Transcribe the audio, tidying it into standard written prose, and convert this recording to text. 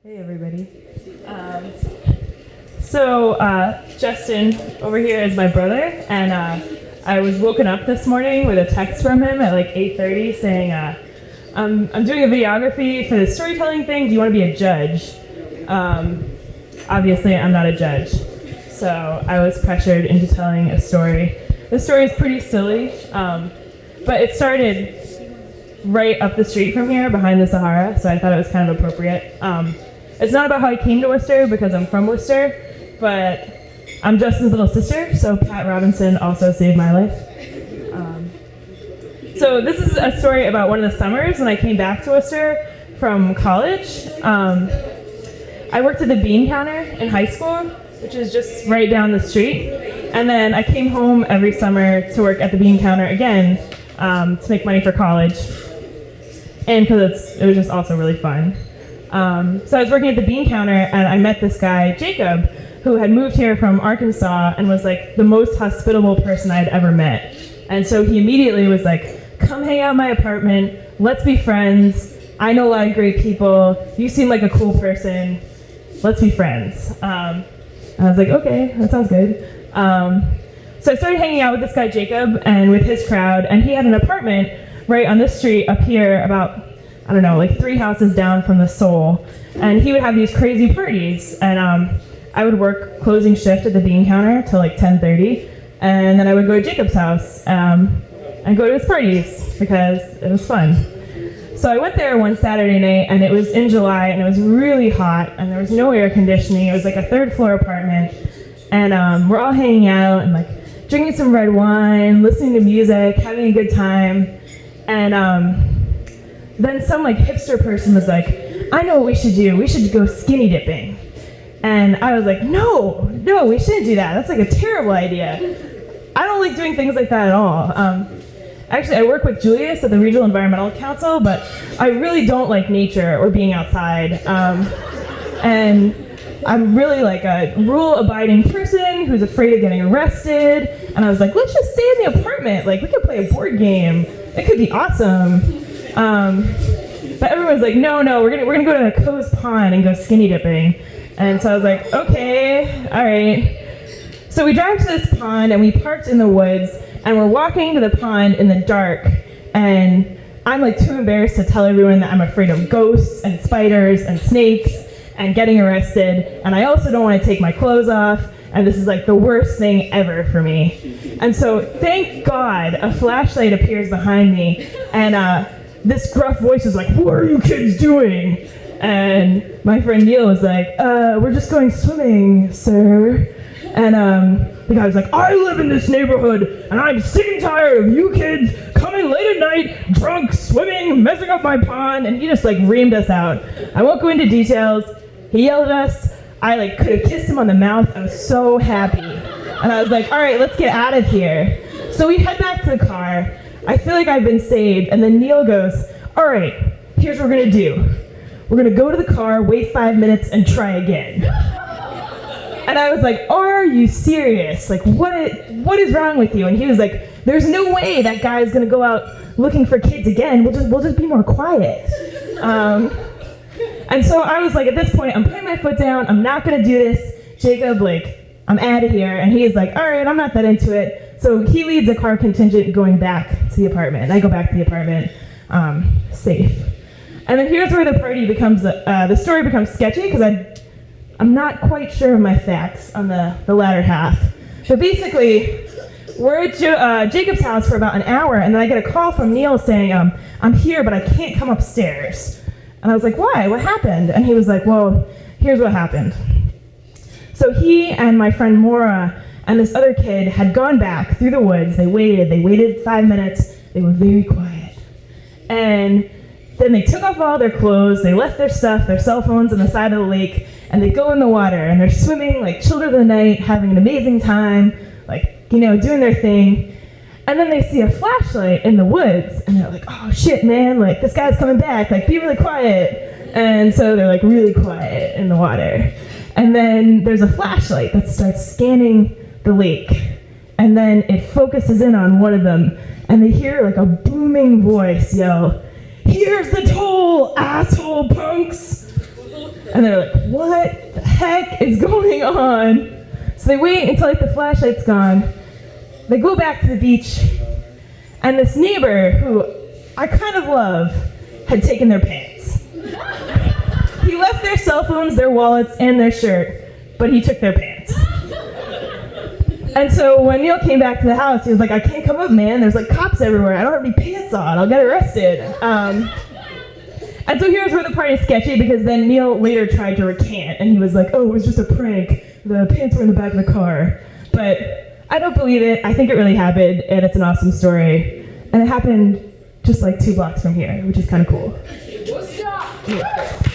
Hey everybody. Justin over here is my brother, and I was woken up this morning with a text from him at like 8:30 saying, I'm doing a videography for this storytelling thing. Do you want to be a judge? Obviously, I'm not a judge, so I was pressured into telling a story. The story is pretty silly, but it started right up the street from here, behind the Sahara, so I thought it was kind of appropriate. It's not about how I came to Worcester, because I'm from Worcester, but I'm Justin's little sister, so Pat Robinson also saved my life. So this is a story about one of the summers when I came back to Worcester from college. I worked at the bean counter in high school, which is just right down the street, and then I came home every summer to work at the bean counter again to make money for college, and because it was just also really fun. So I was working at the bean counter, and I met this guy, Jacob, who had moved here from Arkansas and was like the most hospitable person I'd ever met. And so he immediately was like, come hang out in my apartment, let's be friends, I know a lot of great people, you seem like a cool person, let's be friends. I was like, okay, that sounds good. So I started hanging out with this guy, Jacob, and with his crowd, and he had an apartment right on this street up here about, I don't know, like 3 houses down from the Soul, and he would have these crazy parties, and I would work closing shift at the bean counter till like 10:30, and then I would go to Jacob's house and go to his parties because it was fun. So I went there one Saturday night, and it was in July, and it was really hot, and there was no air conditioning. It was like a 3rd floor apartment, and we're all hanging out and like drinking some red wine, listening to music, having a good time, and then some like hipster person was like, I know what we should do. We should go skinny dipping. And I was like, no, we shouldn't do that. That's like a terrible idea. I don't like doing things like that at all. Actually, I work with Julius at the Regional Environmental Council, but I really don't like nature or being outside. And I'm really like a rule-abiding person who's afraid of getting arrested. And I was like, let's just stay in the apartment. Like, we could play a board game. It could be awesome. But everyone's like, no, we're gonna go to the Coe's Pond and go skinny dipping. And so I was like, okay, all right. So we drive to this pond, and we parked in the woods, and we're walking to the pond in the dark, and I'm like too embarrassed to tell everyone that I'm afraid of ghosts and spiders and snakes and getting arrested, and I also don't want to take my clothes off, and this is like the worst thing ever for me. And so thank God a flashlight appears behind me, and this gruff voice is like, what are you kids doing? And my friend Neil was like, we're just going swimming, sir. And the guy was like, I live in this neighborhood, and I'm sick and tired of you kids coming late at night, drunk, swimming, messing up my pond, and he just like reamed us out. I won't go into details. He yelled at us. I like could have kissed him on the mouth. I was so happy. And I was like, all right, let's get out of here. So we head back to the car. I feel like I've been saved, and then Neil goes, all right, here's what we're gonna do. We're gonna go to the car, wait 5 minutes, and try again. And I was like, are you serious? Like, what is wrong with you? And he was like, there's no way that guy's gonna go out looking for kids again. We'll just be more quiet. And so I was like, at this point, I'm putting my foot down. I'm not gonna do this. Jacob, like, I'm out of here. And he's like, all right, I'm not that into it. So he leads the car contingent going back to the apartment. And I go back to the apartment, safe. And then here's where the party becomes, the story becomes sketchy, because I'm not quite sure of my facts on the latter half. But basically, we're at Jacob's house for about an hour, and then I get a call from Neil saying, I'm here, but I can't come upstairs. And I was like, why? What happened? And he was like, well, here's what happened. So he and my friend Maura and this other kid had gone back through the woods. They waited 5 minutes. They were very quiet. And then they took off all their clothes, they left their stuff, their cell phones on the side of the lake, and they go in the water, and they're swimming like children of the night, having an amazing time, like, you know, doing their thing. And then they see a flashlight in the woods, and they're like, oh shit, man, like, this guy's coming back, like, be really quiet. And so they're like really quiet in the water. And then there's a flashlight that starts scanning the lake, and then it focuses in on one of them, and they hear like a booming voice yell, here's the toll, asshole punks. And they're like, what the heck is going on? So they wait until like the flashlight's gone. They go back to the beach, and this neighbor, who I kind of love, had taken their pants. He left their cell phones, their wallets, and their shirt, but he took their pants. And so when Neil came back to the house, he was like, I can't come up, man. There's like cops everywhere. I don't have any pants on. I'll get arrested. And so here's where the part is sketchy, because then Neil later tried to recant, and he was like, oh, it was just a prank. The pants were in the back of the car. But I don't believe it. I think it really happened, and it's an awesome story. And it happened just like 2 blocks from here, which is kind of cool. Yeah.